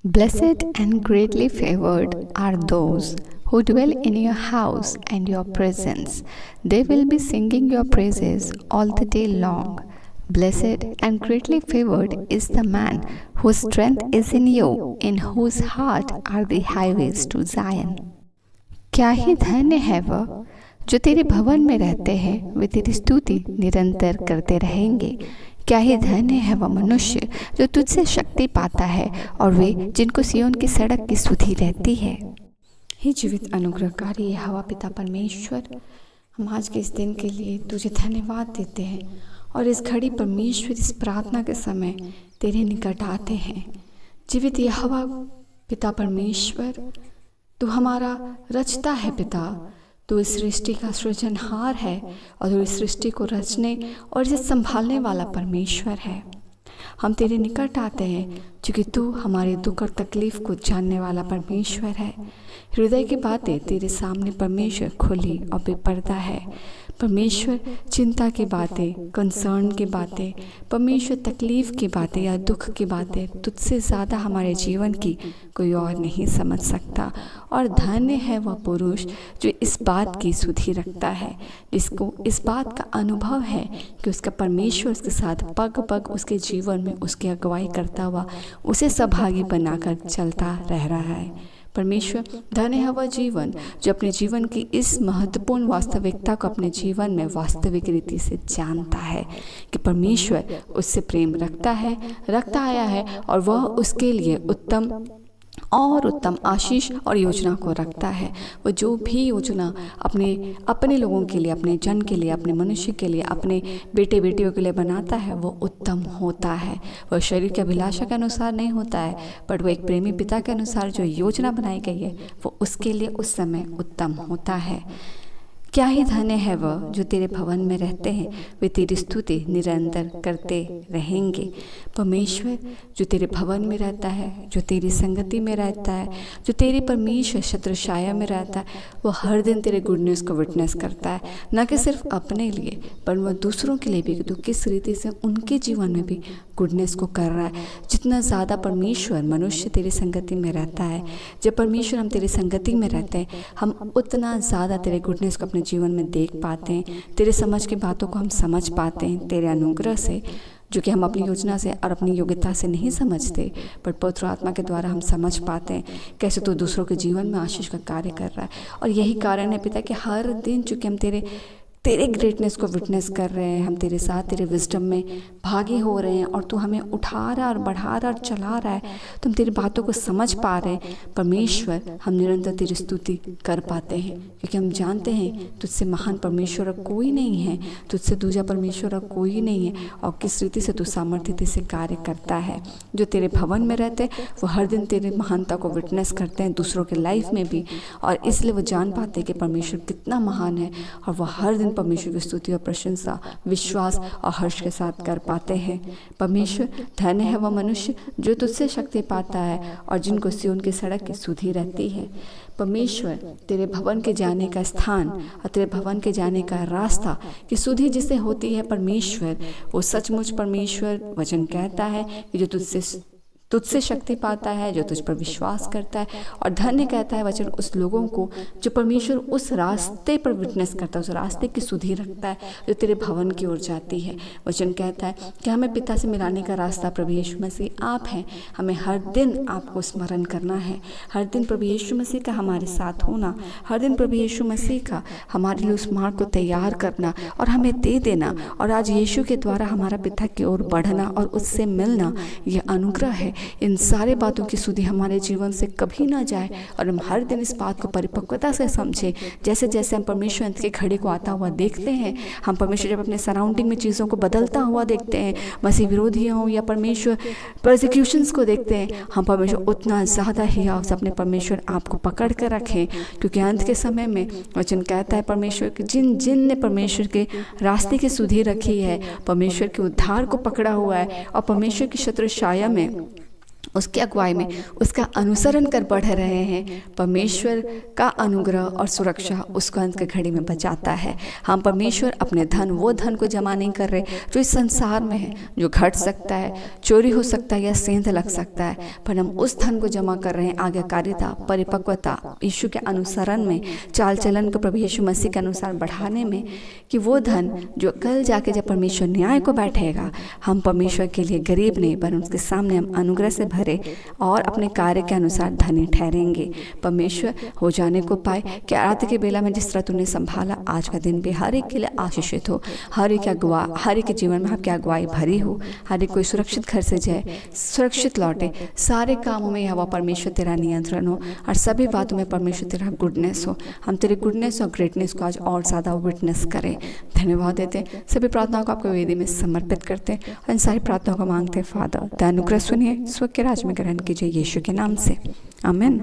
Blessed and greatly favored are those who dwell in your house and your presence. They will be singing your praises all the day long. Blessed and greatly favored is the man whose strength is in you, in whose heart are the highways to Zion. क्या ही धन्य है वह जो तेरे भवन में रहते हैं, वे तेरी स्तुति निरंतर करते रहेंगे। क्या ही धन्य है वह मनुष्य जो तुझसे शक्ति पाता है और वे जिनको सियोन की सड़क की सुधि रहती है। हे जीवित अनुग्रहकारी यहोवा पिता परमेश्वर, हम आज के इस दिन के लिए तुझे धन्यवाद देते हैं और इस घड़ी परमेश्वर इस प्रार्थना के समय तेरे निकट आते हैं। जीवित यहोवा पिता परमेश्वर, तू हमारा रचता है पिता, तू इस सृष्टि का सृजनहार है और तू इस सृष्टि को रचने और इसे संभालने वाला परमेश्वर है। हम तेरे निकट आते हैं क्योंकि तू हमारे दुख और तकलीफ़ को जानने वाला परमेश्वर है। हृदय की बातें तेरे सामने परमेश्वर खुली और बेपर्दा है। परमेश्वर चिंता की बातें, कंसर्न की बातें, परमेश्वर तकलीफ़ की बातें या दुख की बातें तुझसे ज़्यादा हमारे जीवन की कोई और नहीं समझ सकता। और धन्य है वह पुरुष जो इस बात की सुधि रखता है, जिसको इस बात का अनुभव है कि उसका परमेश्वर उसके साथ पग पग उसके जीवन में उसकी अगुवाई करता हुआ उसे सहभागी बनाकर चलता रह रहा है। परमेश्वर, धन्य है वह जीवन जो अपने जीवन की इस महत्वपूर्ण वास्तविकता को अपने जीवन में वास्तविक रीति से जानता है कि परमेश्वर उससे प्रेम रखता आया है और वह उसके लिए उत्तम आशीष और योजना को रखता है। वो जो भी योजना अपने लोगों के लिए, अपने जन के लिए, अपने मनुष्य के लिए, अपने बेटे बेटियों के लिए बनाता है, वो उत्तम होता है। वह शरीर की अभिलाषा के अनुसार नहीं होता है, बट वो एक प्रेमी पिता के अनुसार जो योजना बनाई गई है वो उसके लिए उस समय उत्तम होता है। क्या ही धन्य है वह जो तेरे भवन में रहते हैं, वे तेरी स्तुति निरंतर करते रहेंगे। परमेश्वर, जो तेरे भवन में रहता है, जो तेरी संगति में रहता है, जो तेरी परमेश्वर छत्रछाया में रहता है, वो हर दिन तेरे गुड न्यूज़ को विटनेस करता है, न कि सिर्फ अपने लिए पर वह दूसरों के लिए भी। तो किस रीति से उनके जीवन में भी गुडनेस को कर रहा है। जितना ज़्यादा परमेश्वर मनुष्य तेरी संगति में रहता है, जब परमेश्वर हम तेरी संगति में रहते हैं, हम उतना ज़्यादा तेरे गुडनेस को अपने जीवन में देख पाते हैं। तेरे समझ की बातों को हम समझ पाते हैं तेरे अनुग्रह से, जो कि हम अपनी योजना से और अपनी योग्यता से नहीं समझते, पर पवित्र आत्मा के द्वारा हम समझ पाते हैं कैसे तो दूसरों के जीवन में आशीष का कार्य कर रहा है। और यही कारण है पिता कि हर दिन चूँकि हम तेरे ग्रेटनेस को विटनेस कर रहे हैं, हम तेरे साथ तेरे विजडम में भागी हो रहे हैं और तू हमें उठा रहा और बढ़ा रहा और चला रहा है, तो हम तेरी बातों को समझ पा रहे हैं। परमेश्वर, हम निरंतर तेरी स्तुति कर पाते हैं क्योंकि हम जानते हैं तुझसे महान परमेश्वर कोई नहीं है, तुझसे दूजा परमेश्वर कोई नहीं है। और किस रीति से तू सामर्थ्य से कार्य करता है। जो तेरे भवन में रहते हैं वो हर दिन तेरे महानता को विटनेस करते हैं दूसरों के लाइफ में भी, और इसलिए वो जान पाते हैं कि परमेश्वर कितना महान है, और वह हर दिन परमेश्वर की स्तुति और प्रशंसा विश्वास और हर्ष के साथ कर पाते हैं। परमेश्वर, धन्य है वह मनुष्य जो तुझसे शक्ति पाता है और जिनको सियोन की सड़क की सुधि रहती है। परमेश्वर, तेरे भवन के जाने का स्थान और तेरे भवन के जाने का रास्ता की सुधि जिसे होती है परमेश्वर, वो सचमुच परमेश्वर वचन कहता है कि जो तुझसे शक्ति पाता है, जो तुझ पर विश्वास करता है। और धन्य कहता है वचन उस लोगों को जो परमेश्वर उस रास्ते पर विटनेस करता है, उस रास्ते की सुधि रखता है जो तेरे भवन की ओर जाती है। वचन कहता है कि हमें पिता से मिलाने का रास्ता प्रभु यीशु मसीह आप हैं। हमें हर दिन आपको स्मरण करना है, हर दिन प्रभु यीशु मसीह का हमारे साथ होना, हर दिन प्रभु यीशु मसीह का हमारे लिए उस मार्ग को तैयार करना और हमें दे देना, और आज यीशु के द्वारा हमारा पिता की ओर बढ़ना और उससे मिलना, यह अनुग्रह है। इन सारे बातों की सुधि हमारे जीवन से कभी ना जाए और हम हर दिन इस बात को परिपक्वता से समझें। जैसे जैसे हम परमेश्वर अंत के घड़ी को आता हुआ देखते हैं, हम परमेश्वर जब अपने सराउंडिंग में चीज़ों को बदलता हुआ देखते हैं, मसीह विरोधियों हो या परमेश्वर परसिक्यूशंस को देखते हैं, हम परमेश्वर उतना ज़्यादा ही आप अपने परमेश्वर आपको पकड़ कर रखें, क्योंकि अंत के समय में वचन कहता है परमेश्वर कि जिन ने परमेश्वर के रास्ते की सुधि रखी है, परमेश्वर के उद्धार को पकड़ा हुआ है और परमेश्वर की छत्रछाया में उसकी अगुवाई में उसका अनुसरण कर बढ़ रहे हैं, परमेश्वर का अनुग्रह और सुरक्षा उसको अंत की घड़ी में बचाता है। हम परमेश्वर अपने धन, वो धन को जमा नहीं कर रहे जो इस संसार में है, जो घट सकता है, चोरी हो सकता है या सेंध लग सकता है, पर हम उस धन को जमा कर रहे हैं आज्ञाकारिता, परिपक्वता, यीशु के अनुसरण में, चाल चलन को प्रभु यीशु मसीह के अनुसार बढ़ाने में, कि वो धन जो कल जाके जब परमेश्वर न्याय को बैठेगा, हम परमेश्वर के लिए गरीब नहीं पर उसके सामने हम अनुग्रह से भरे और अपने कार्य के अनुसार धनी ठहरेंगे। परमेश्वर हो जाने को पाए कि आराध्य के बेला में जिस तरह तूने संभाला, आज का दिन भी हर एक के लिए आशीषित हो, हर एक के जीवन में आपकी अगुवाई भरी हो, हर एक कोई सुरक्षित घर से जाए, सुरक्षित लौटे, सारे कामों में यहोवा परमेश्वर तेरा नियंत्रण हो और सभी बातों में परमेश्वर तेरा गुडनेस हो। हम तेरे गुडनेस और ग्रेटनेस को आज और ज़्यादा विटनेस करें। धन्यवाद देते, सभी प्रार्थनाओं को आपको वेदी में समर्पित करते और इन सारी प्रार्थनाओं को मांगते फादर, दया अनुग्रह सुनिए, स्वर्ग के राज में ग्रहण कीजिए यीशु के नाम से, आमीन।